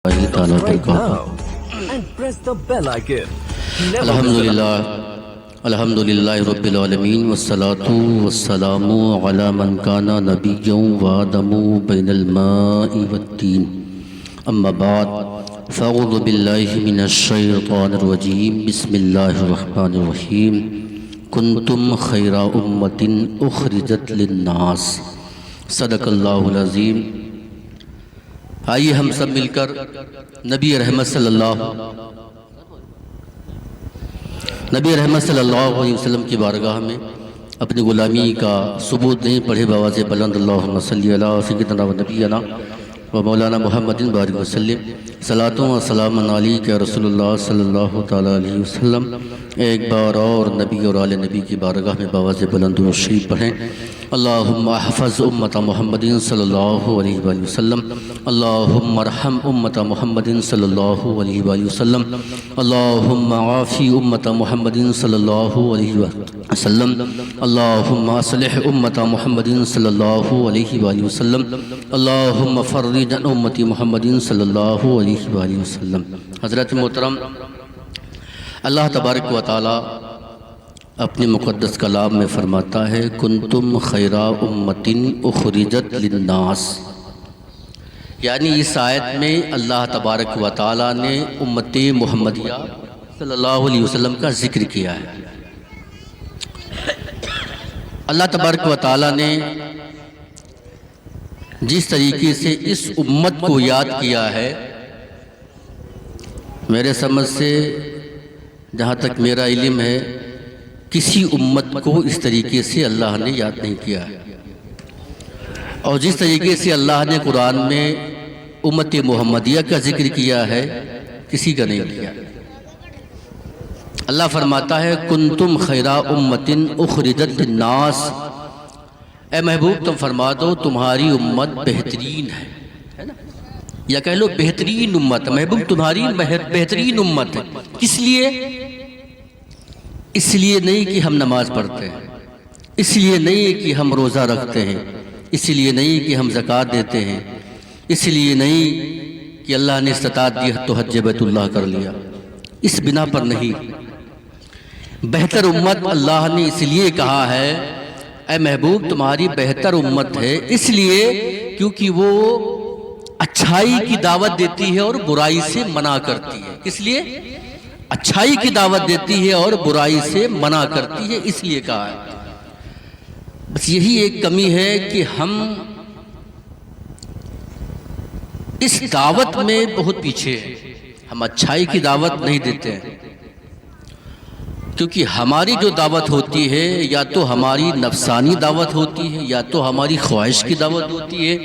تعالیٰ وبرکاتہ۔ الحمدللہ رب العالمین والصلاة والسلام علی من کان نبیا وآدم بین الماء والتین، اما بعد فاعوذ باللہ من الشیطان الرجیم، بسم اللہ الرحمن الرحیم۔ کنتم خیر امت اخرجت للناس، صدق اللہ العظیم۔ آئیے ہم سب مل کر نبی رحمت صلی اللہ علیہ وسلم کی بارگاہ میں اپنی غلامی کا ثبوت دیں، پڑھے بآواز بلند اللہم صلی علی سیدنا و نبینا و مولانا محمد بارک وسلم، صلاۃ و سلام علیک یا رسول اللہ صلی اللہ تعالیٰ علیہ وسلم۔ ایک بار اور نبی اور آل نبی کی بارگاہ میں بآواز بلند و شریف پڑھیں۔ اللہم احفظ امت محمد صلی اللہ علیہ وآلہ وسلم، اللہم ارحم امت محمد صلی اللہ علیہ وآلہ وسلم، اللہم عافی امت محمد صلی اللہ علیہ وسلم، اللہم اصلح امت محمد صلی اللہ علیہ وآلہ وسلم، اللہم فرج عن امت محمد صلی اللہ علیہ وآلہ وسلم۔ حضرت محترم، اللہ تبارک و تعالی اپنے مقدس کلام میں فرماتا ہے کنتم خیر امت اخرجت للناس، یعنی اس آیت میں اللہ تبارک و تعالی نے امت محمدیہ صلی اللہ علیہ وسلم کا ذکر کیا ہے۔ اللہ تبارک و تعالی نے جس طریقے سے اس امت کو یاد کیا ہے، میرے سمجھ سے جہاں تک میرا علم ہے، کسی امت کو اس طریقے سے اللہ نے یاد نہیں کیا ہے، اور جس طریقے سے اللہ نے قرآن میں امت محمدیہ کا ذکر کیا ہے، کسی کا نہیں کیا۔ اللہ فرماتا ہے کنتم خیر امت اخرجت للناس، اے محبوب تم فرما دو تمہاری امت بہترین ہے، یا کہہ لو بہترین امت۔ محبوب تمہاری بہترین امت ہے، کس لیے؟ اس لیے نہیں کہ ہم نماز پڑھتے ہیں، اس لیے نہیں کہ ہم روزہ رکھتے ہیں، اس لیے نہیں کہ ہم زکوٰۃ دیتے ہیں، اس لیے نہیں کہ اللہ نے استطاعت دی تو حج بیت اللہ کر لیا، اس بنا پر نہیں۔ بہتر امت اللہ نے اس لیے کہا ہے اے محبوب تمہاری بہتر امت ہے، اس لیے کیونکہ وہ اچھائی کی دعوت دیتی ہے اور برائی سے منع کرتی ہے۔ کس لیے؟ اچھائی کی دعوت دیتی ہے اور برائی سے منع کرتی ہے، اس لیے کہا ہے۔ بس یہی ایک کمی ہے کہ ہم اس دعوت میں بہت پیچھے ہیں، ہم اچھائی کی دعوت نہیں دیتے ہیں، کیونکہ ہماری جو دعوت ہوتی ہے یا تو ہماری نفسانی دعوت ہوتی ہے، یا تو ہماری خواہش کی دعوت ہوتی ہے،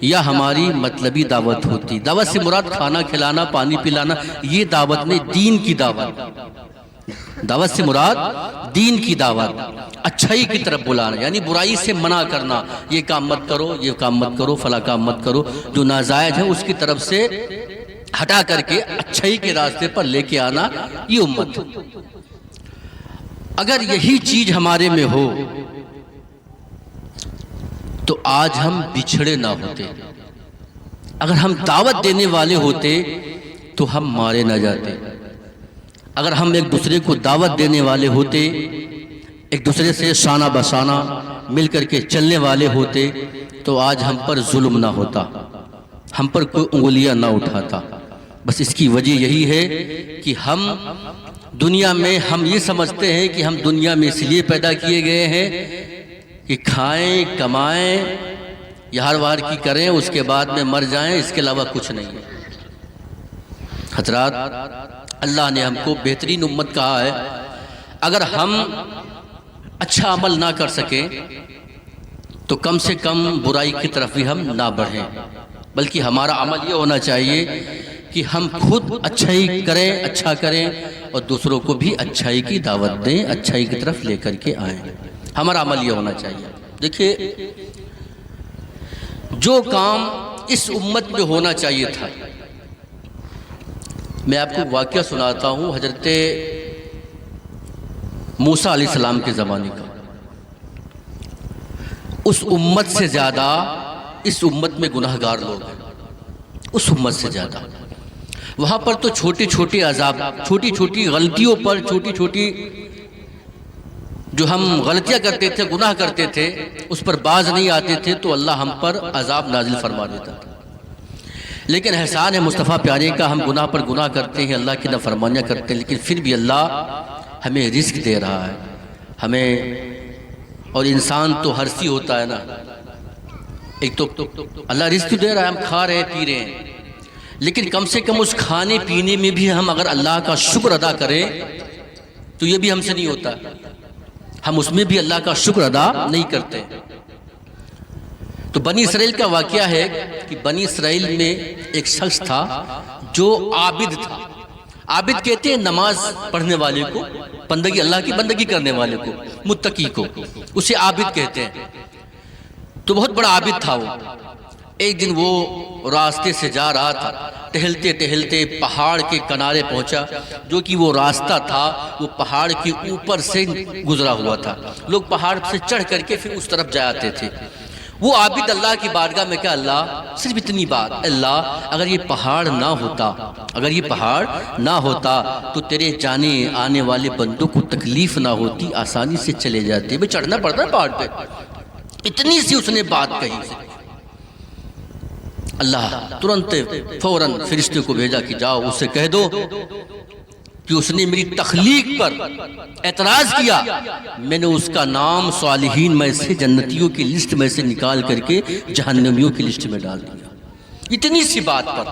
یا ہماری مطلبی دعوت ہوتی۔ دعوت سے مراد کھانا کھلانا، پانی پلانا، یہ دعوت نہیں، دین کی دعوت۔ دعوت سے مراد دین کی دعوت، اچھائی کی طرف بلانا، یعنی برائی سے منع کرنا، یہ کام مت کرو، یہ کام مت کرو، فلاں کام مت کرو، جو ناجائز ہے اس کی طرف سے ہٹا کر کے اچھائی کے راستے پر لے کے آنا، یہ امت۔ اگر یہی چیز ہمارے میں ہو تو آج ہم بچھڑے نہ ہوتے، اگر ہم دعوت دینے والے ہوتے تو ہم مارے نہ جاتے، اگر ہم ایک دوسرے کو دعوت دینے والے ہوتے، ایک دوسرے سے شانہ بشانہ مل کر کے چلنے والے ہوتے تو آج ہم پر ظلم نہ ہوتا، ہم پر کوئی انگلیاں نہ اٹھاتا۔ بس اس کی وجہ یہی ہے کہ ہم دنیا میں ہم یہ سمجھتے ہیں کہ ہم دنیا میں اس لیے پیدا کیے گئے ہیں کہ کھائیں کمائیں یہاں وار کی کریں، اس کے بعد میں مر جائیں، اس کے علاوہ کچھ نہیں ہے۔ حضرات، اللہ نے ہم کو بہترین امت کہا ہے، اگر ہم اچھا عمل نہ کر سکیں تو کم سے کم برائی کی طرف بھی ہم نہ بڑھیں، بلکہ ہمارا عمل یہ ہونا چاہیے کہ ہم خود اچھائی کریں، اچھا کریں، اور دوسروں کو بھی اچھائی کی دعوت دیں، اچھائی کی طرف لے کر کے آئیں۔ ہمارا عمل یہ ہونا چاہیے۔ دیکھیے، جو کام اس امت میں ہونا چاہیے تھا، میں آپ کو واقعہ سناتا ہوں حضرت موسیٰ علیہ السلام کے زمانے کا۔ اس امت سے زیادہ اس امت میں گناہگار لوگ ہیں، اس امت سے زیادہ۔ وہاں پر تو چھوٹے چھوٹے عذاب، چھوٹی چھوٹی غلطیوں پر، چھوٹی چھوٹی جو ہم غلطیاں کرتے تھے، گناہ کرتے تھے، اس پر باز نہیں آتے تھے تو اللہ ہم پر عذاب نازل فرما دیتا تھا۔ لیکن احسان ہے مصطفیٰ پیارے کا، ہم گناہ پر گناہ کرتے ہیں، اللہ کی نافرمانیاں کرتے ہیں، لیکن پھر بھی اللہ ہمیں رزق دے رہا ہے ہمیں۔ اور انسان تو ہرسی ہوتا ہے نا، ایک تو اللہ رزق دے رہا ہے، ہم کھا رہے ہیں، پی رہے ہیں، لیکن کم سے کم اس کھانے پینے میں بھی ہم اگر اللہ کا شکر ادا کریں تو یہ بھی ہم سے نہیں ہوتا، ہم اس میں بھی اللہ کا شکر ادا نہیں کرتے۔ تو بنی اسرائیل کا واقعہ ہے کہ بنی اسرائیل میں ایک شخص تھا جو عابد تھا۔ عابد کہتے ہیں نماز پڑھنے والے کو، بندگی، اللہ کی بندگی کرنے والے کو، متقی کو، اسے عابد کہتے ہیں۔ تو بہت بڑا عابد تھا وہ۔ ایک دن وہ راستے سے جا رہا تھا، ٹہلتے ٹہلتے پہاڑ کے کنارے پہنچا، جو کہ وہ راستہ تھا وہ پہاڑ کے اوپر سے گزرا ہوا تھا، لوگ پہاڑ سے چڑھ کر کے پھر اس طرف جاتے تھے۔ وہ عابد اللہ کی بارگاہ میں کہا، اللہ صرف اتنی بات، اللہ اگر یہ پہاڑ نہ ہوتا، اگر یہ پہاڑ نہ ہوتا تو تیرے جانے آنے والے بندوں کو تکلیف نہ ہوتی، آسانی سے چلے جاتے، میں چڑھنا پڑتا ہے پہاڑ پہ۔ اتنی سی اس نے بات کہی، اللہ ترنت فوراً فرشتے کو بھیجا کہ جاؤ اسے کہہ دو کہ اس نے میری تخلیق پر اعتراض کیا، میں نے اس کا نام صالحین میں سے، جنتیوں کی لسٹ میں سے نکال کر کے جہنمیوں کی لسٹ میں ڈال دیا، اتنی سی بات پر۔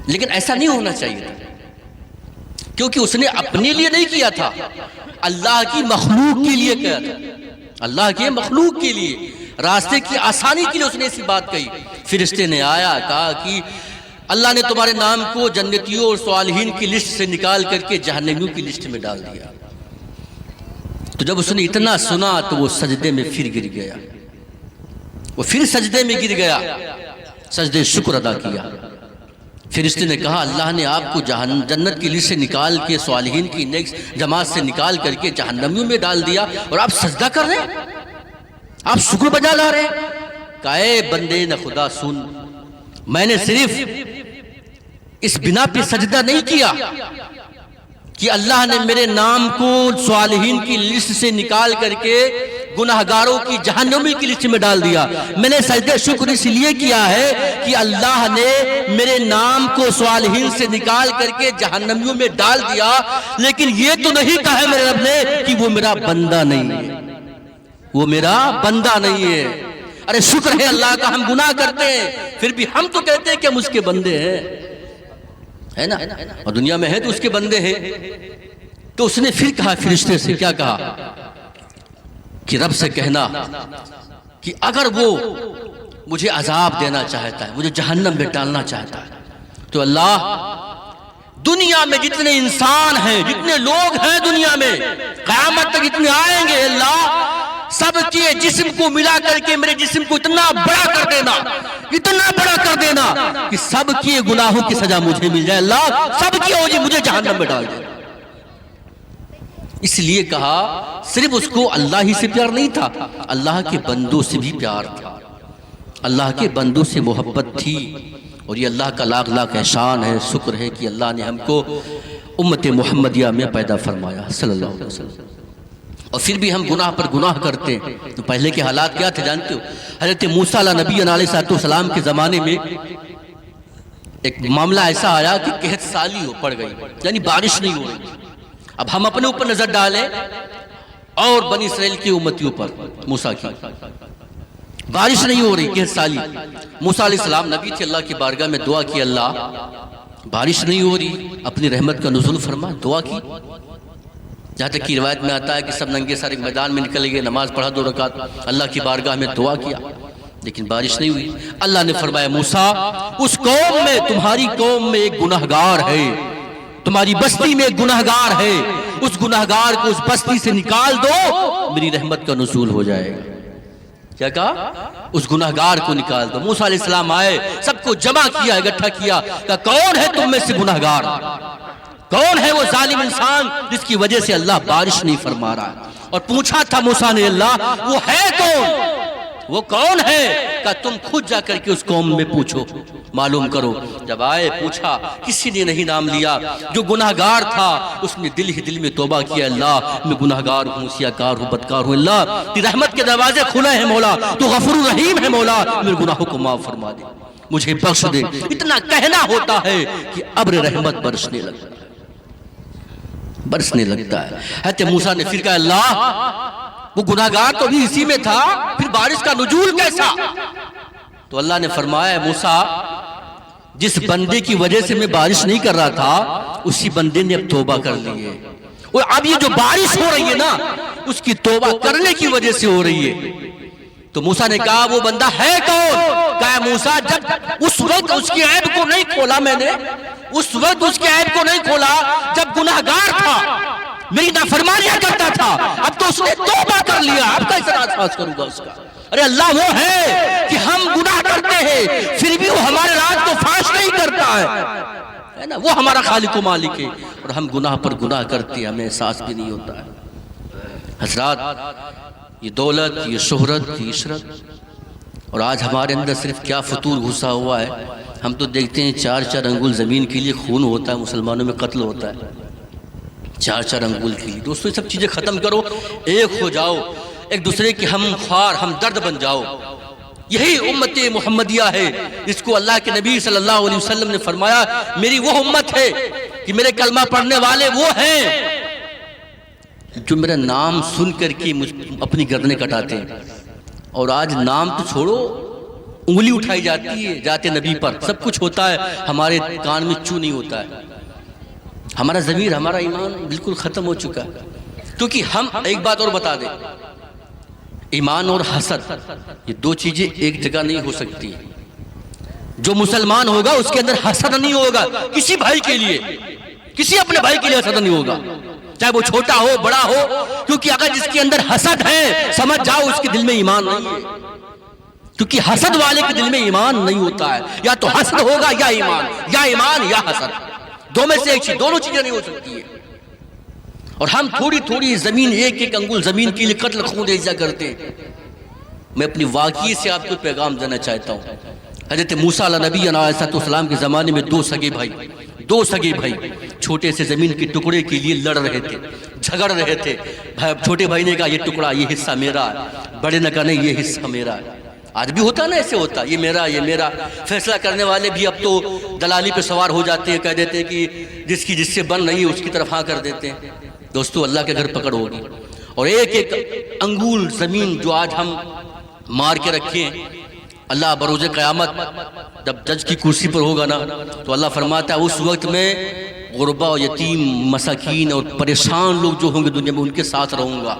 لیکن ایسا نہیں ہونا چاہیے تھا، کیونکہ اس نے اپنے لیے نہیں کیا تھا، اللہ کی مخلوق کے لیے کیا تھا، اللہ کے مخلوق کے لیے، راستے کی آسانی کے لیے اس نے ایسی بات کہی۔ فرشتے نے آیا، کہا کہ اللہ نے تمہارے نام کو جنتیوں اور صالحین کی لسٹ سے نکال کر کے جہنمیوں کی لسٹ میں ڈال دیا۔ تو جب اس نے اتنا سنا تو وہ سجدے میں پھر گر گیا، وہ پھر سجدے میں گر گیا، سجدے شکر ادا کیا۔ فرشتے نے کہا، اللہ نے آپ کو جنت کی لسٹ سے نکال کے، صالحین کی نیک جماعت سے نکال کر کے جہنمیوں میں ڈال دیا اور آپ سجدہ کر رہے ہیں، آپ شکر بجا لا رہے ہیں۔ کہا، اے بندے نہ خدا سن، میں نے صرف اس بنا پہ سجدہ نہیں کیا کہ اللہ نے میرے نام کو صالحین کی لسٹ سے نکال کر کے گناہگاروں کی جہنمی کی لسٹ میں ڈال دیا، میں نے سجدہ شکر اس لیے کیا ہے کہ اللہ نے میرے نام کو صالحین سے نکال کر کے جہنمیوں میں ڈال دیا، لیکن یہ تو نہیں کہا ہے میرے رب نے کہ وہ میرا بندہ نہیں ہے، وہ میرا بندہ نہیں ہے۔ ارے شکر ہے اللہ کا، ہم گناہ کرتے ہیں پھر بھی ہم تو کہتے ہیں کہ ہم اس کے بندے ہیں، ہے نا، اور دنیا میں ہے تو اس کے بندے ہیں۔ تو اس نے پھر کہا فرشتے سے، کیا کہا کہ رب سے کہنا کہ اگر وہ مجھے عذاب دینا چاہتا ہے، مجھے جہنم میں ڈالنا چاہتا ہے، تو اللہ دنیا میں جتنے انسان ہیں، جتنے لوگ ہیں دنیا میں قیامت تک جتنے آئیں گے، اللہ سب کے جسم کو ملا کر کے میرے جسم کو اتنا بڑا کر دینا، اتنا بڑا کر دینا کہ سب کے گناہوں کی سزا مجھے مل جائے، اللہ سب کی ہو جی، مجھے جہنم میں ڈال دے۔ اس لیے کہا صرف اس کو اللہ ہی سے پیار نہیں تھا، اللہ کے بندوں سے بھی پیار تھا، اللہ کے بندوں سے محبت تھی۔ اور یہ اللہ کا لاکھ لاکھ احسان ہے، شکر ہے کہ اللہ نے ہم کو امت محمدیہ میں پیدا فرمایا صلی اللہ علیہ وسلم۔ اور پھر بھی ہم گناہ پر گناہ کرتے ہیں۔ تو پہلے کے حالات کیا تھے جانتے ہو؟ حضرت موسیٰ نبی علیہ السلام کے زمانے میں ایک معاملہ ایسا آیا کہ قحط سالی پڑ گئی، یعنی بارش نہیں ہو رہی۔ اب ہم اپنے اوپر نظر ڈالیں اور بنی اسرائیل کی امتیوں پر، موسیٰ کی بارش نہیں ہو رہی، قحط سالی۔ موسیٰ علیہ السلام نبی تھے، اللہ کی بارگاہ میں دعا کی، اللہ بارش نہیں ہو رہی، اپنی رحمت کا نزول فرما، دعا کی۔ جہاں تک کی روایت میں آتا ہے کہ سب ننگے سارے میدان میں نکل گئے، نماز پڑھا 2 رکعت، اللہ کی بارگاہ میں دعا کیا، لیکن بارش نہیں ہوئی۔ اللہ نے فرمایا، موسیٰ اس قوم میں، تمہاری قوم میں ایک گناہگار ہے، تمہاری بستی میں ایک گناہگار ہے، اس گناہگار کو اس بستی سے نکال دو، میری رحمت کا نزول ہو جائے گا۔ کیا کہا؟ اس گناہگار کو نکال دو۔ موسیٰ علیہ السلام آئے، سب کو جمع کیا، اکٹھا کیا، کہ کون ہے تم میں سے گناہگار؟ کون ہے وہ ظالم انسان جس کی وجہ سے اللہ بارش نہیں فرما رہا ہے؟ اور پوچھا تھا موسیٰ نے، اللہ وہ ہے کون وہ کون ہے؟ کہ تم خود جا کر کے اس قوم میں پوچھو، معلوم کرو۔ جب آئے پوچھا، کسی نے نہیں نام لیا۔ جو گناہگار تھا اس نے دل ہی دل میں توبہ کیا، اللہ میں گناہگار ہوں، سیاکار ہوں، بدکار ہوں، اللہ تیری رحمت کے دروازے کھلے ہیں مولا، تو غفور الرحیم ہے مولا، میرے گناہوں کو معاف فرما دے، مجھے بخش دے۔ اتنا کہنا ہوتا ہے کہ ابر رحمت برسنے لگتا ہے، برسنے لگتا ہے۔ حضرت موسیٰ نے پھر کہا، اللہ وہ گناہگار تو بھی اسی میں تھا، پھر بارش کا نزول کیسا؟ تو اللہ نے فرمایا، موسیٰ جس بندے کی وجہ سے میں بارش نہیں کر رہا تھا اسی بندے نے اب توبہ کر لی ہے، اور اب یہ جو بارش ہو رہی ہے نا اس کی توبہ کرنے کی وجہ سے ہو رہی ہے۔ تو موسیٰ نے کہا، وہ بندہ ہے کون؟ کہا، موسیٰ جب اس وقت اس کی عیب کو نہیں کھولا میں نے، اس وقت اس کے عیب کو نہیں کھولا جب گناہگار تھا، میری نافرمانیاں کرتا تھا، اب تو اس نے توبہ کر لیا، اب کیسے راز کروں گا اس کا؟ ارے اللہ وہ ہے کہ ہم گناہ کرتے ہیں پھر بھی وہ ہمارے راز کو فاش نہیں کرتا ہے نا، وہ ہمارا خالق و مالک ہے، اور ہم گناہ پر گناہ کرتے ہیں، ہمیں احساس بھی نہیں ہوتا ہے۔ حضرات، یہ دولت، یہ شہرت، یہ عشرت، اور آج ہمارے اندر صرف کیا فطور گھسا ہوا ہے۔ ہم تو دیکھتے ہیں 4 انگل زمین کے لیے خون ہوتا ہے، مسلمانوں میں قتل ہوتا ہے 4 انگل کے لیے۔ دوستو یہ سب چیزیں ختم کرو، ایک ہو جاؤ، ایک دوسرے کے ہم خوار ہم درد بن جاؤ۔ یہی امت محمدیہ ہے جس کو اللہ کے نبی صلی اللہ علیہ وسلم نے فرمایا، میری وہ امت ہے کہ میرے کلمہ پڑھنے والے وہ ہیں جو میرا نام سن کر کے اپنی گردنیں کٹاتے ہیں۔ اور آج نام تو چھوڑو، انگلی اٹھائی جاتی ہے جاتے نبی پر، سب کچھ ہوتا ہے، ہمارے کان میں چو نہیں ہوتا ہے۔ ہمارا ضمیر، ہمارا ایمان بالکل ختم ہو چکا ہے۔ کیونکہ ہم ایک بات اور بتا دیں، ایمان اور حسد یہ 2 چیزیں ایک جگہ نہیں ہو سکتی۔ جو مسلمان ہوگا اس کے اندر حسد نہیں ہوگا کسی بھائی کے لیے، کسی اپنے بھائی کے لیے حسد نہیں ہوگا، چاہے وہ چھوٹا ہو بڑا ہو، کیونکہ اگر جس کے اندر حسد ہے سمجھ جاؤ اس کے دل میں ایمان نہیں ہے، کیونکہ حسد والے کے دل میں ایمان نہیں ہوتا ہے، یا تو حسد ہوگا یا ایمان یا حسد، دو میں سے ایک چیز، دونوں چیزیں نہیں ہو سکتی ہے۔ اور ہم تھوڑی تھوڑی زمین، ایک انگل زمین کے لیے قتل خون ریزہ کرتے ہیں۔ میں اپنی واقعی سے آپ کو پیغام دینا چاہتا ہوں۔ حضرت موسیٰ علیہ نبی علیہ السلام کے زمانے میں 2 سگے بھائی چھوٹے سے زمین کے ٹکڑے کے لیے لڑ رہے تھے، جھگڑ رہے تھے۔ چھوٹے بھائی نے کہا یہ ٹکڑا، یہ حصہ میرا ہے، بڑے نے کہا نہیں یہ حصہ میرا ہے۔ آج بھی ہوتا نا، ایسے ہوتا، یہ میرا۔ فیصلہ کرنے والے بھی اب تو دلالی پہ سوار ہو جاتے ہیں، کہہ دیتے ہیں کہ جس سے بن نہیں ہے اس کی طرف ہاں کر دیتے ہیں۔ دوستو اللہ کے گھر پکڑ ہوگی، اور ایک انگول زمین جو آج ہم مار کے رکھے ہیں، اللہ بروز قیامت جب جج کی کرسی پر ہوگا نا تو اللہ فرماتا ہے اس وقت میں غربا و یتیم، مساکین اور پریشان لوگ جو ہوں گے دنیا میں ان کے ساتھ رہوں گا،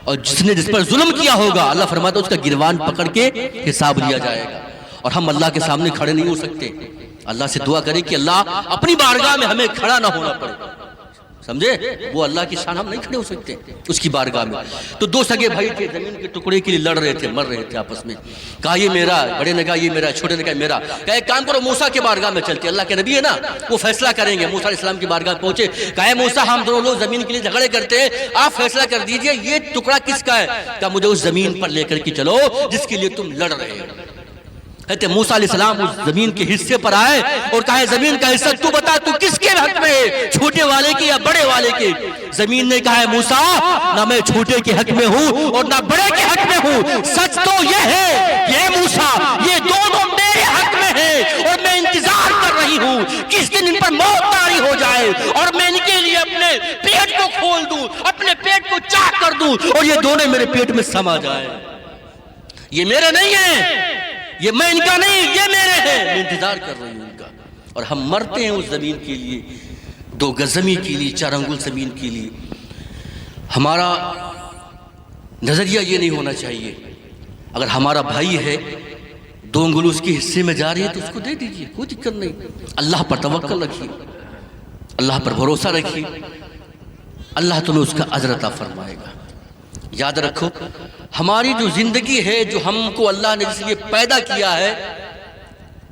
اور جس پر ظلم کیا ہوگا اللہ فرماتا ہے اس کا گروان پکڑ کے حساب لیا جائے گا، اور ہم اللہ کے سامنے کھڑے نہیں ہو سکتے۔ اللہ سے دعا کریں کہ اللہ اپنی بارگاہ میں ہمیں کھڑا نہ ہونا پڑے، سمجھے؟ وہ اللہ کی شان، ہم نہیں کھڑے ہو سکتے اس کی بارگاہ میں۔ تو 2 سگے بھائی تھے، زمین کے ٹکڑے کے لیے لڑ رہے تھے، مر رہے تھے آپس میں۔ کہا یہ میرا، بڑے نے کہا یہ میرا، چھوٹے نے کہا میرا۔ کہا ایک کام کرو، موسیٰ کے بارگاہ میں چلتے، اللہ کے نبی ہے نا وہ فیصلہ کریں گے۔ موسیٰ علیہ السلام کی بارگاہ پہنچے، کہا موسیٰ ہم دونوں لوگ زمین کے لیے جھگڑے کرتے ہیں، آپ فیصلہ کر دیجئے یہ ٹکڑا کس کا ہے؟ کہا مجھے اس زمین پر لے کر کے چلو جس کے لیے تم لڑ رہے ہو۔ حضرت موسیٰ علیہ السلام اس زمین کے حصے پر آئے اور کہا زمین کا حصہ تو بتا، تو کس کے حق میں ہے، چھوٹے والے کے یا بڑے والے کے؟ زمین نے کہا موسیٰ نہ میں چھوٹے کے حق میں ہوں اور نہ بڑے کے حق میں ہوں، سچ تو یہ ہے کہ اے موسیٰ یہ دونوں میرے حق میں ہیں، اور میں انتظار کر رہی ہوں کس دن ان پر موت طاری ہو جائے اور میں ان کے لیے اپنے پیٹ کو کھول دوں، اپنے پیٹ کو چاک کر دوں اور یہ دونوں میرے پیٹ میں سما جائے۔ یہ میرے نہیں ہیں، یہ میں ان کا نہیں، یہ میرے ہیں، میں انتظار کر رہی ہوں ان کا۔ اور ہم مرتے ہیں اس زمین کے لیے، 2 گز زمین کے لیے، 4 انگل زمین کے لیے۔ ہمارا نظریہ یہ نہیں ہونا چاہیے، اگر ہمارا بھائی ہے 2 انگل اس کے حصے میں جا رہی ہے تو اس کو دے دیجئے، کوئی دقت نہیں۔ اللہ پر توکل رکھیے، اللہ پر بھروسہ رکھیے، اللہ تمہیں اس کا اجر عطا فرمائے گا۔ یاد رکھو ہماری جو زندگی ہے، جو ہم کو اللہ نے جس لیے پیدا کیا ہے،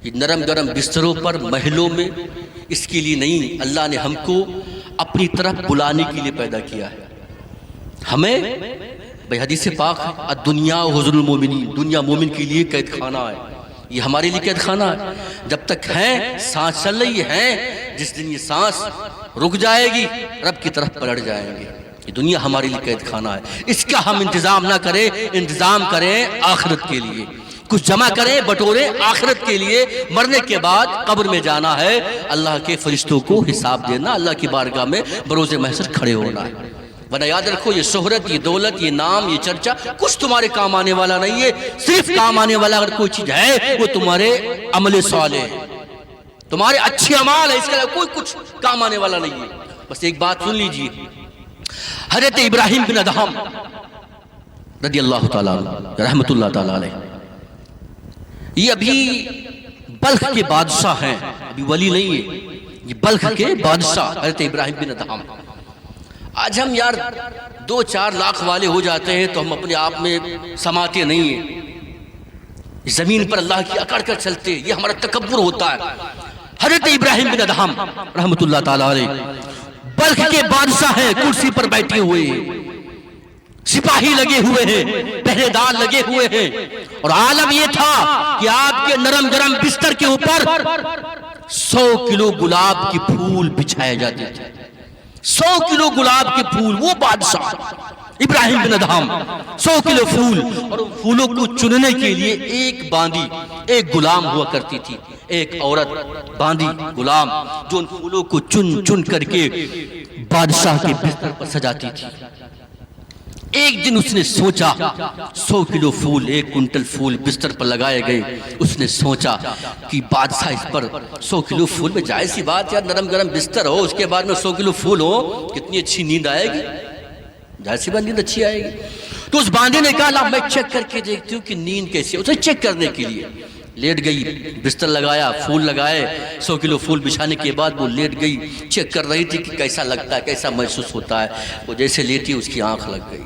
یہ نرم گرم بستروں پر محلوں میں اس کے لیے نہیں، اللہ نے ہم کو اپنی طرف بلانے کے لیے پیدا کیا ہے۔ ہمیں بھئی حدیث پاک ہے الدنیا حضر المومنین، دنیا مومن کے لیے قید خانہ ہے، یہ ہمارے لیے قید خانہ ہے، جب تک ہیں سانس چل رہی ہے، جس دن یہ سانس رک جائے گی رب کی طرف پلٹ جائیں گے۔ یہ دنیا ہمارے لیے قید خانہ ہے، اس کا ہم انتظام نہ کریں، انتظام کریں آخرت کے لیے، کچھ جمع کریں بٹوریں آخرت کے لیے۔ مرنے کے بعد قبر میں جانا ہے، اللہ کے فرشتوں کو حساب دینا، اللہ کی بارگاہ میں بروز محشر کھڑے ہونا ہے، ورنہ یاد رکھو یہ شہرت، یہ دولت، یہ نام، یہ چرچا کچھ تمہارے کام آنے والا نہیں ہے۔ صرف کام آنے والا اگر کوئی چیز ہے وہ تمہارے عمل صالح ہے، تمہارے اچھے اعمال ہے، اس کے علاوہ کوئی کچھ کام آنے والا نہیں ہے۔ بس ایک بات سن لیجئے، حضرت ابراہیم بن ادہم رضی اللہ تعالیٰ عنہ رحمت اللہ تعالیٰ علیہ، یہ ابھی بلخ کے بادشاہ ہیں، ابھی ولی نہیں ہے، یہ بلخ کے بادشاہ حضرت ابراہیم بن ادہم۔ آج ہم یار 2-4 لاکھ والے ہو جاتے ہیں تو ہم اپنے آپ میں سماتے نہیں ہیں، زمین پر اللہ کی اکڑ کر چلتے، یہ ہمارا تکبر ہوتا ہے۔ حضرت ابراہیم بن ادہم رحمت اللہ تعالیٰ علیہ بلخ کے بادشاہ ہیں، کرسی پر بیٹھے ہوئے ہیں، سپاہی لگے ہوئے ہیں، پہرے دار لگے ہوئے ہیں، اور عالم یہ تھا کہ آپ کے نرم گرم بستر کے اوپر 100 کلو گلاب کے پھول بچھائے جاتے تھے، 100 کلو گلاب کے پھول۔ وہ بادشاہ ابراہیم بن ادہم 100 کلو پھول، اور پھولوں کو چننے کے لیے ایک باندی، ایک غلام ہوا کرتی تھی، ایک عورت باندی غلام جو ان پھولوں کو چن چن کر کے بادشاہ کے بستر پر سجاتی تھی۔ ایک دن اس نے سوچا 100 کلو پھول، 1 کنٹل پھول بستر پر لگائے گئے، اس نے سوچا کہ بادشاہ اس پر 100 کلو پھول میں جائز سی بات یا نرم گرم بستر ہو، اس کے بعد میں 100 کلو پھول ہو، کتنی اچھی نیند آئے گی، جائز سی بات نیند اچھی آئے گی۔ تو اس باندی نے کہا لا میں چیک کر کے دیکھتی ہوں کہ نیند کیسی ہے، اسے چیک کرنے کے لیے لیٹ گئی، بستر لگایا، پھول لگائے، 100 کلو پھول بچھانے کے بعد وہ لیٹ گئی، چیک کر رہی تھی کہ کیسا لگتا ہے، کیسا محسوس ہوتا ہے۔ وہ جیسے لیٹی اس کی آنکھ لگ گئی،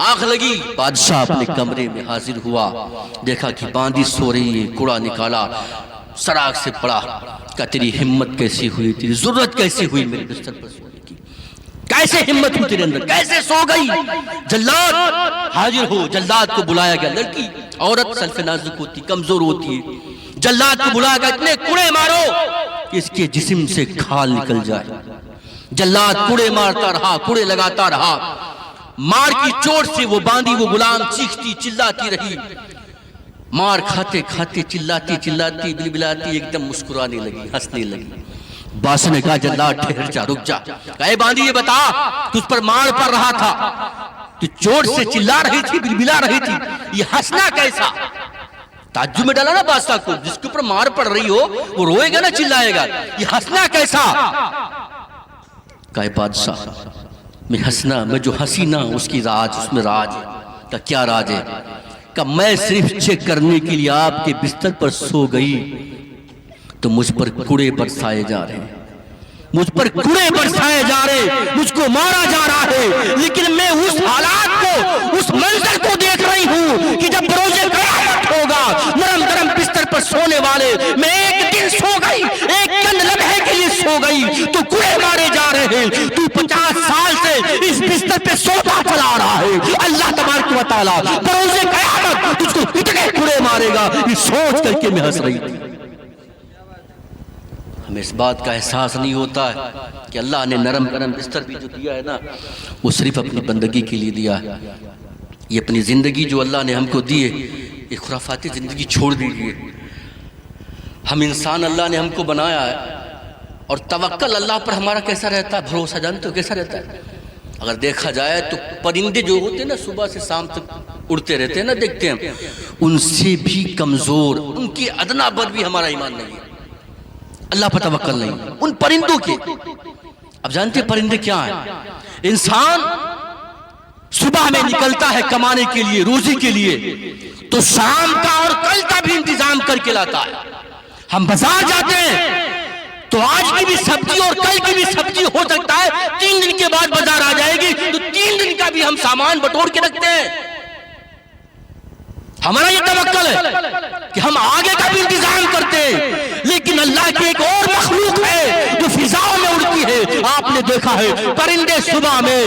آنکھ لگی، بادشاہ اپنے کمرے میں حاضر ہوا، دیکھا کہ باندی سو رہی ہے، کوڑا نکالا، سراغ سے پڑا، کہا تیری ہمت کیسی ہوئی، تیری ضرورت کیسی ہوئی میرے بستر پر سونے کی، کیسے ہمت ہوئی تیرے اندر، کیسے سو گئی؟ جلاد حاضر ہو، جلاد کو بلایا گیا۔ لڑکی عورت سلف نازک ہوتی، کمزور ہوتی ہے، جلاد کو بلایا گیا، اتنے کوڑے مارو کہ اس کے جسم سے کھال نکل جائے۔ جلاد کوڑے مارتا رہا، کوڑے لگاتا رہا، مار کی چوٹ سے وہ باندی، وہ غلام چیختی چلاتی رہی، مار کھاتے کھاتے چلاتی چلاتی بلبلاتی ایک دم مسکرانے لگی، ہنسنے لگی۔ بادشاہ نے کہا جلاد ٹھہر جا، رک جا، کہا اے باندی یہ بتا تجھ پر مار پڑ رہا تھا، تو چوٹ سے چلا رہی تھی، بلبلا رہی تھی، یہ ہنسنا کیسا؟ تعجب میں ڈالا نا بادشاہ کو، جس کے اوپر مار پڑ رہی ہو وہ روئے گا نا، چلائے گا، یہ ہنسنا کیسا؟ کہا اے بادشاہ میں ہنسنا، میں جو ہنسی نا اس کی راج، اس میں راج ہے۔ کہا کیا راج ہے؟ کہا میں صرف چیک کرنے کے لیے آپ کے بستر پر سو گئی تو مجھ پر کوڑے برسائے جا رہے ہیں، مجھ پر کوڑے برسائے جا رہے، مجھ کو مارا جا رہا ہے، لیکن میں اس حالات کو، اس منظر کو دیکھ رہی ہوں کہ جب بروز قیامت ہوگا نرم گرم بستر پر سونے والے، میں ایک دن سو گئی، ایک چند لمحے کے لیے سو گئی تو کوڑے مارے جا رہے ہیں، تو 50 سال سے اس بستر پہ سوتا چلا رہا ہے، اللہ تبارک و تعالیٰ بروز قیامت تجھ کو اتنے کوڑے مارے گا، یہ سوچ کر کے میں ہنس رہی تھی۔ ہمیں اس بات کا احساس نہیں ہوتا ہے کہ اللہ نے نرم گرم بستر بھی جو دیا ہے نا وہ صرف اپنی بندگی کے لیے دیا ہے۔ یہ اپنی زندگی جو اللہ نے ہم کو دی ہے، یہ خرافاتی زندگی چھوڑ دیجیے۔ ہم انسان اللہ نے ہم کو بنایا ہے، اور توکل اللہ پر ہمارا کیسا رہتا ہے، بھروسہ جانتے ہو کیسا رہتا ہے؟ اگر دیکھا جائے تو پرندے جو ہوتے ہیں نا صبح سے شام تک اڑتے رہتے ہیں نا، دیکھتے ہیں ان سے بھی کمزور، ان کی ادنا بر بھی ہمارا ایمان نہیں ہے، اللہ پر توکل نہیں ان پرندوں کے۔ اب جانتے ہیں پرندے کیا ہیں؟ انسان صبح میں نکلتا ہے کمانے کے لیے، روزی کے لیے، تو شام کا اور کل کا بھی انتظام کر کے لاتا ہے۔ ہم بازار جاتے ہیں تو آج کی بھی سبزی اور کل کی بھی سبزی ہو سکتا ہے 3 دن کے بعد بازار آ جائے گی، تو 3 دن کا بھی ہم سامان بٹور کے رکھتے ہیں۔ ہمارا یہ توکل ہے کہ ہم آگے کا بھی انتظام کرتے ہیں، لیکن اللہ کی ایک اور مخلوق ہے جو فضاؤں میں اڑتی ہے۔ آپ نے دیکھا ہے پرندے صبح میں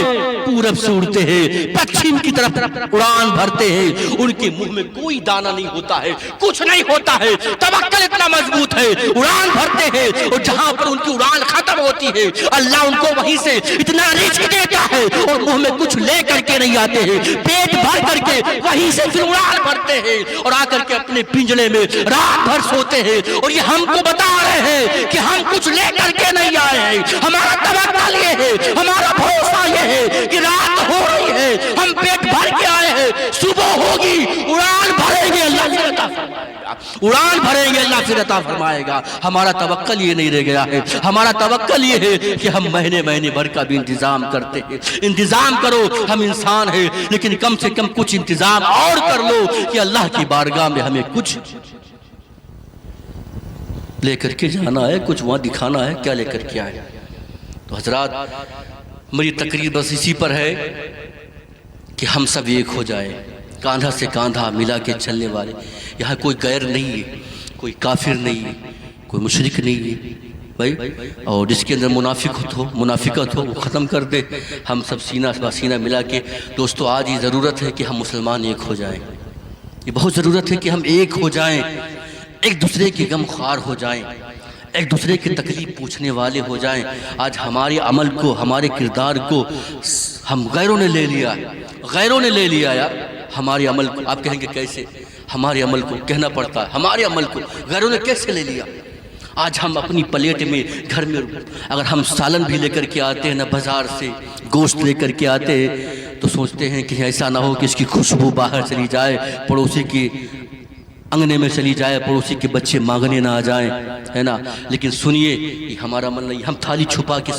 پورب سے اڑتے ہیں، پچھم کی طرف اڑان بھرتے ہیں، ان کے منہ میں کوئی دانہ نہیں ہوتا ہے، کچھ نہیں ہوتا ہے، توکل اتنا مضبوط ہے، اڑان بھرتے ہیں اور جہاں پر ان کی اڑان ختم ہوتی ہے اللہ ان کو وہیں سے اتنا رزق دیتا ہے اور منہ میں کچھ لے کر کے نہیں آتے ہیں، پیٹ بھر کر کے وہیں سے پھر اڑان بھرتے ہیں اور آ کر کے اپنے پنجرے میں رات بھر سوتے ہیں۔ اور یہ ہم کو بتا رہے ہیں کہ ہم کچھ لے کر کے نہیں آئے ہیں، ہمارا توکل یہ ہے، ہمارا بھروسہ یہ ہے کہ رات ہو رہی ہے، ہم پیٹ بھر کے آئے ہیں، صبح ہوگی اڑان بھریں گے اللہ پھر عطا فرمائے گا، اڑان بھریں گے اللہ پھر عطا فرمائے گا۔ ہمارا توکل یہ نہیں رہ گیا ہے، ہمارا توکل یہ ہے کہ ہم مہینے مہینے بھر کا بھی انتظام کرتے ہیں۔ انتظام کرو، ہم انسان ہیں لیکن کم سے کم کچھ انتظام اور کر لو کہ اللہ کی بارگاہ میں ہمیں کچھ لے کر کے جانا ہے، کچھ وہاں دکھانا ہے، کیا لے کر کے آئے۔ تو حضرات میری تقریر بس اسی پر ہے کہ ہم سب ایک ہو جائیں، کاندھا سے کاندھا ملا کے چلنے والے۔ یہاں کوئی غیر نہیں ہے، کوئی کافر نہیں ہے، کوئی مشرک نہیں ہے بھائی، اور جس کے اندر منافقت ہو وہ ختم کر دے۔ ہم سب سینہ با سینہ ملا کے دوستو آج یہ ضرورت ہے کہ ہم مسلمان ایک ہو جائیں، یہ بہت ضرورت ہے کہ ہم ایک ہو جائیں، ایک دوسرے کے غم خوار ہو جائیں، ایک دوسرے کی تکلیف پوچھنے والے ہو جائیں۔ آج ہمارے عمل کو، ہمارے کردار کو ہم غیروں نے لے لیا یار، ہمارے عمل کو آپ کہیں گے کیسے؟ ہمارے عمل کو کہنا پڑتا ہے، ہمارے عمل کو غیروں نے کیسے لے لیا؟ آج ہم اپنی پلیٹ میں گھر میں اگر ہم سالن بھی لے کر کے آتے ہیں نا، بازار سے گوشت لے کر کے آتے ہیں تو سوچتے ہیں کہ ایسا نہ ہو کہ اس کی خوشبو باہر چلی جائے، پڑوسی کی انگنے میں چلی جائے، پڑوسی کے بچے مانگنے نہ آ جائیں، ہے نا۔ لیکن سنیے یہ ہمارا عمل نہیں، ہم تھالی چھپا کے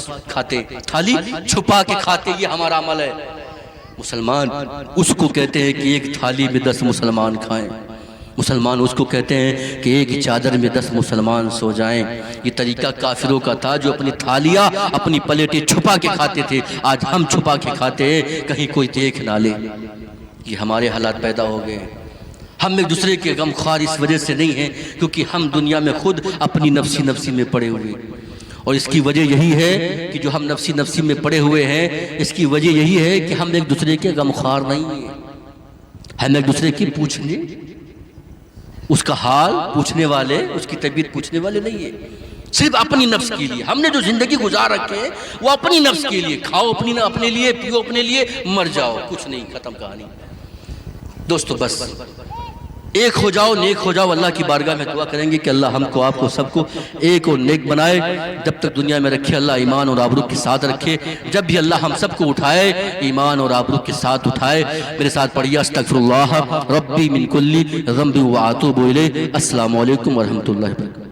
کھاتے، یہ ہمارا عمل ہے۔ مسلمان اس کو کہتے ہیں کہ ایک تھالی میں 10 مسلمان کھائیں، مسلمان اس کو کہتے ہیں کہ ایک چادر میں 10 مسلمان سو جائیں۔ یہ طریقہ کافروں کا تھا جو اپنی تھالیاں، اپنی پلیٹیں چھپا کے کھاتے تھے، آج ہم چھپا کے کھاتے ہیں کہیں کوئی دیکھ نہ لے۔ یہ ہمارے حالات پیدا ہو گئے ہیں۔ ہم ایک دوسرے کے غم خوار اس وجہ سے نہیں ہیں کیونکہ ہم دنیا میں خود اپنی نفسی میں پڑے ہوئے ہیں، اور اس کی وجہ یہی ہے کہ جو ہم نفسی میں پڑے ہوئے ہیں، اس کی وجہ یہی ہے کہ ہم ایک دوسرے کے غم خوار نہیں ہیں، ہم ایک دوسرے کی پوچھنے، اس کا حال پوچھنے والے، اس کی طبیعت پوچھنے والے نہیں ہیں، صرف اپنی نفس کے لیے۔ ہم نے جو زندگی گزار رکھے ہیں وہ اپنی نفس کے لیے، کھاؤ اپنے لیے، پیو اپنے لیے، مر جاؤ، کچھ نہیں، ختم کہانی۔ دوستو بس ایک ہو جاؤ، نیک ہو جاؤ۔ اللہ کی بارگاہ میں دعا کریں گے کہ اللہ ہم کو، آپ کو، سب کو ایک اور نیک بنائے، جب تک دنیا میں رکھے اللہ ایمان اور آبرو کے ساتھ رکھے، جب بھی اللہ ہم سب کو اٹھائے ایمان اور آبرو کے ساتھ اٹھائے۔ میرے ساتھ پڑھیے استغفر اللہ ربی من کل ذنب واتوب الیہ۔ السلام علیکم ورحمۃ اللہ وبرکاتہ۔